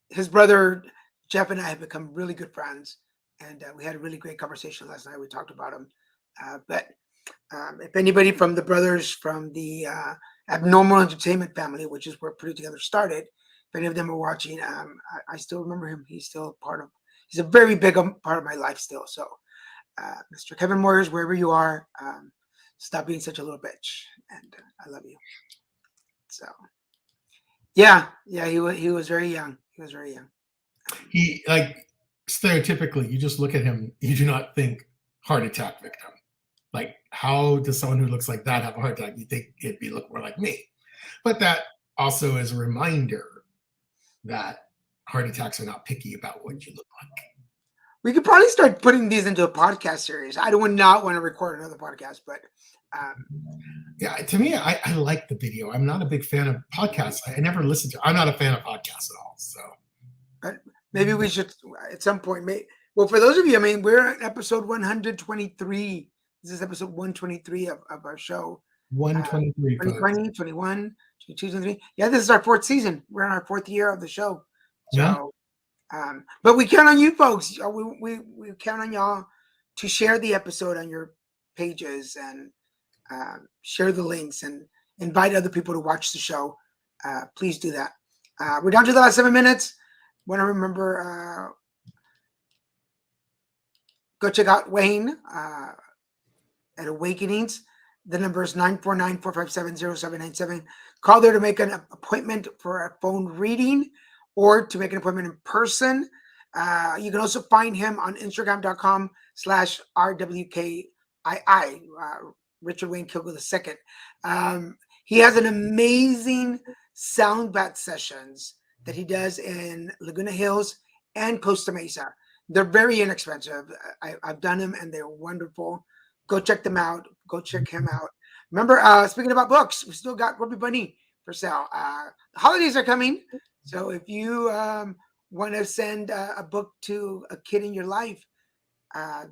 his brother Jeff and I have become really good friends, and we had a really great conversation last night. We talked about him. But if anybody from the brothers from the Abnormal Entertainment family, which is where Put It Together started, if any of them are watching, I still remember him. He's still he's a very big part of my life still. So, Mr. Kevin Moyers, wherever you are, stop being such a little bitch, and I love you. So, yeah, he was very young. He was very young. He, like, stereotypically, you just look at him, you do not think heart attack victim. Like, how does someone who looks like that have a heart attack? You think it'd be look more like me. But that also is a reminder that heart attacks are not picky about what you look like. We could probably start putting these into a podcast series. I would not want to record another podcast, but yeah, to me, I like the video. I'm not a big fan of podcasts. I never listen to. I'm not a fan of podcasts at all. So, but maybe we should at some point. Well, for those of you, I mean, we're at episode 123. This is episode 123 of our show. 123. 2020, 21, 22, 23. Yeah, this is our fourth season. We're in our fourth year of the show. So, yeah. But we count on you folks. We count on y'all to share the episode on your pages and share the links and invite other people to watch the show. Please do that. We're down to the last 7 minutes. Want to remember, go check out Wayne at Awakenings. The number is 949-457-0797. Call there to make an appointment for a phone reading or to make an appointment in person. You can also find him on Instagram.com/RWKII, Richard Wayne Kilgore II. He has an amazing sound bath sessions that he does in Laguna Hills and Costa Mesa. They're very inexpensive. I've done them and they're wonderful. Go check them out. Go check him out. Remember, speaking about books, we still got Grumpy Bunny for sale. The holidays are coming. So if you want to send a book to a kid in your life,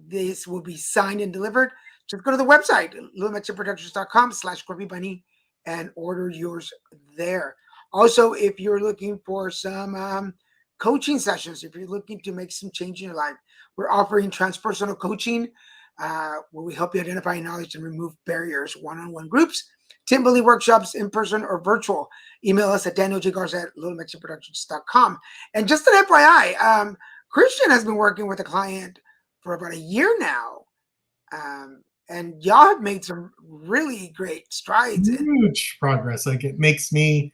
this will be signed and delivered. Just go to the website, littlemexicproductions.com/Grumpy Bunny and order yours there. Also, if you're looking for some coaching sessions, if you're looking to make some change in your life, we're offering transpersonal coaching where we help you identify knowledge and remove barriers, one-on-one groups, Tim Billy workshops in person or virtual. Email us at DanielJGarza@littlemexicproductions.com. And just an FYI, Christian has been working with a client for about a year now. and y'all have made some really great strides. Huge progress. Like it makes me.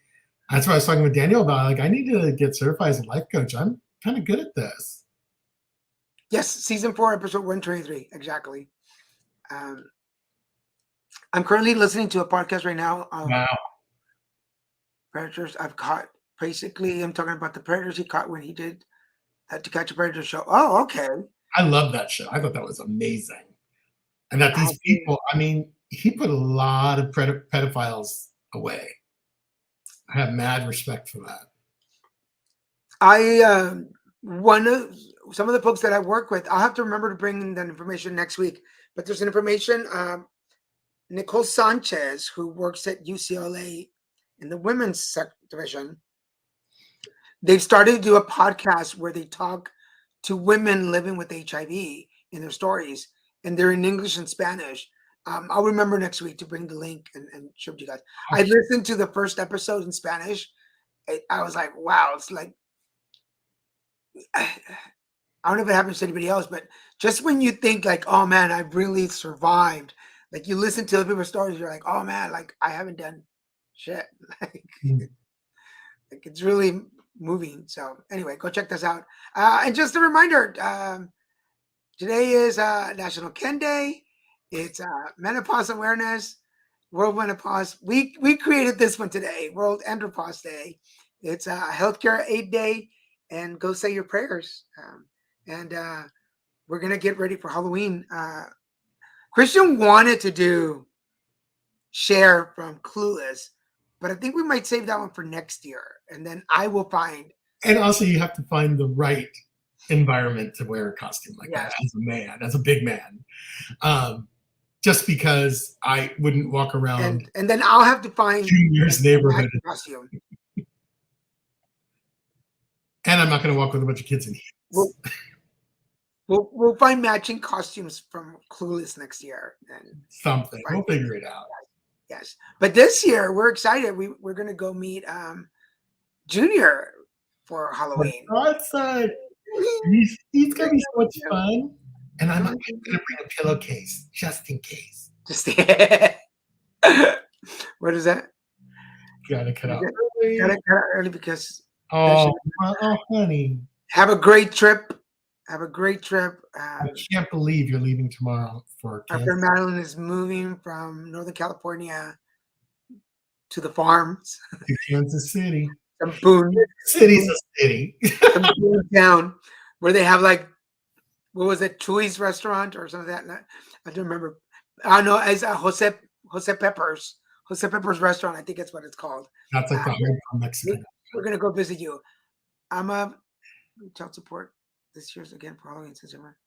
That's what I was talking with Daniel about. Like I need to get certified as a life coach. I'm kind of good at this. Yes, season 4, episode 123, exactly. I'm currently listening to a podcast right now. Wow. Predators I've caught. Basically, I'm talking about the predators he caught when he did that To Catch a Predator show. Oh, okay. I love that show. I thought that was amazing. And that these people, I mean, he put a lot of pedophiles away. I have mad respect for that. Some of the folks that I work with, I'll have to remember to bring in that information next week. But there's an information, Nicole Sanchez, who works at UCLA in the women's division, they've started to do a podcast where they talk to women living with HIV in their stories, and they're in English and Spanish. I'll remember next week to bring the link and show it to you guys. I listened to the first episode in Spanish. I was like, wow, it's like, I don't know if it happens to anybody else, but just when you think like, oh man, I've really survived, like you listen to other people's stories, you're like, oh man, like I haven't done shit. Like it's really moving. So anyway, go check this out. And just a reminder, today is National Ken Day. It's Menopause Awareness, World Menopause. We created this one today, World Andropause Day. It's Healthcare Aid Day, and go say your prayers. And we're gonna get ready for Halloween. Christian wanted to do Cher from Clueless, but I think we might save that one for next year, and then I will find. And also, you have to find the right environment to wear a costume like that as a man, as a big man. Just because I wouldn't walk around, and then I'll have to find Junior's neighborhood costume. And I'm not going to walk with a bunch of kids in heels. We'll find matching costumes from Clueless next year. And something. We'll figure it out. Yes. But this year, we're excited. We're going to go meet Junior for Halloween. Outside. He's going to be so much fun. And I'm going to bring a pillowcase just in case. What is that? Gotta cut out early. Gotta cut out early because. Oh, honey. Have a great trip. Have a great trip. I can't believe you're leaving tomorrow for Kansas. Our friend Madeline is moving from Northern California to the farms. To Kansas City. Some Boone City's a city. Some Boone town where they have like, what was it, Chuy's restaurant or something like that? I don't remember. I know it's Jose Pepper's. Jose Pepper's restaurant, I think that's what it's called. That's like the home from Mexico. We're gonna go visit you. I'm a child support this year's again for Halloween December.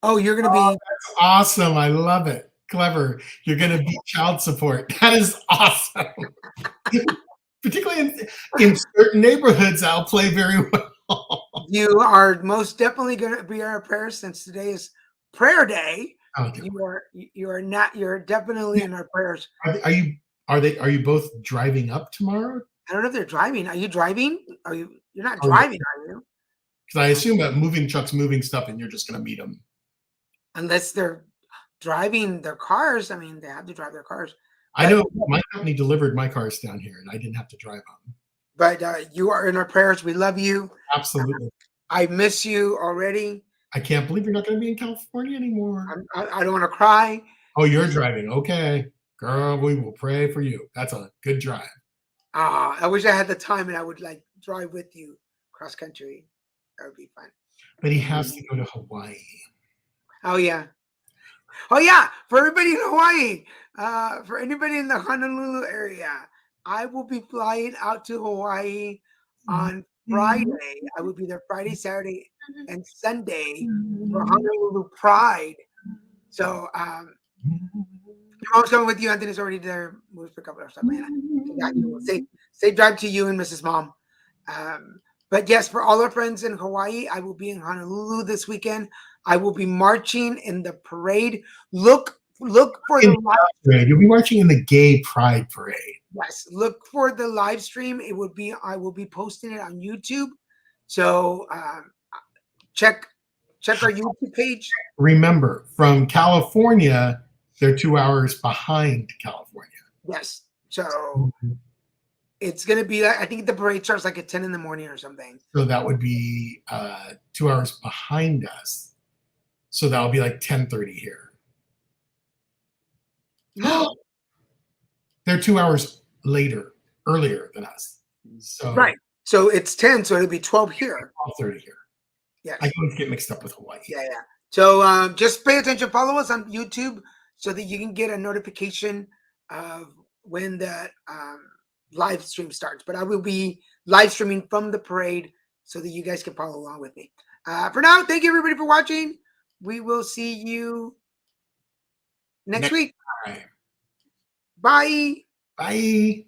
Oh, you're gonna be that's awesome. I love it. Clever. You're gonna be child support. That is awesome. Particularly in certain neighborhoods, I'll play very well. You are most definitely going to be our prayer since today is prayer day. Okay. You're definitely in our prayers. Are you both driving up tomorrow? I don't know if they're driving. Are you driving? You're not driving, are you? Because I assume that moving trucks moving stuff and you're just going to meet them. Unless they're driving their cars. I mean, they have to drive their cars. I know my company delivered my cars down here and I didn't have to drive them. But you are in our prayers. We love you. Absolutely. I miss you already. I can't believe you're not going to be in California anymore. I don't want to cry. Oh, you're driving. Okay. Girl, we will pray for you. That's a good drive. I wish I had the time and I would like drive with you cross country. That would be fun. But he has to go to Hawaii. Oh, yeah. Oh, yeah. For everybody in Hawaii, for anybody in the Honolulu area, I will be flying out to Hawaii on Friday. I will be there Friday, Saturday, and Sunday for Honolulu Pride. So, mom's coming with you. Anthony's already there. We'll pick up our stuff, man. Safe drive to you and Mrs. Mom. But yes, for all our friends in Hawaii, I will be in Honolulu this weekend. I will be marching in the parade. Look for the live parade. You'll be marching in the Gay Pride Parade. Yes, look for the live stream. I will be posting it on YouTube. So check check our YouTube page. Remember, from California, they're 2 hours behind California. Yes. So it's going to be, I think the parade starts like at 10 in the morning or something. So that would be 2 hours behind us. So that would be like 10:30 here. No. They're 2 hours earlier than us. So Right. So it's 10, so it'll be 12 here. 12:30 here. Yes. I always get mixed up with Hawaii. Yeah. So just pay attention. Follow us on YouTube so that you can get a notification of when the live stream starts. But I will be live streaming from the parade so that you guys can follow along with me. For now, thank you everybody for watching. We will see you next week. time. Bye. Bye.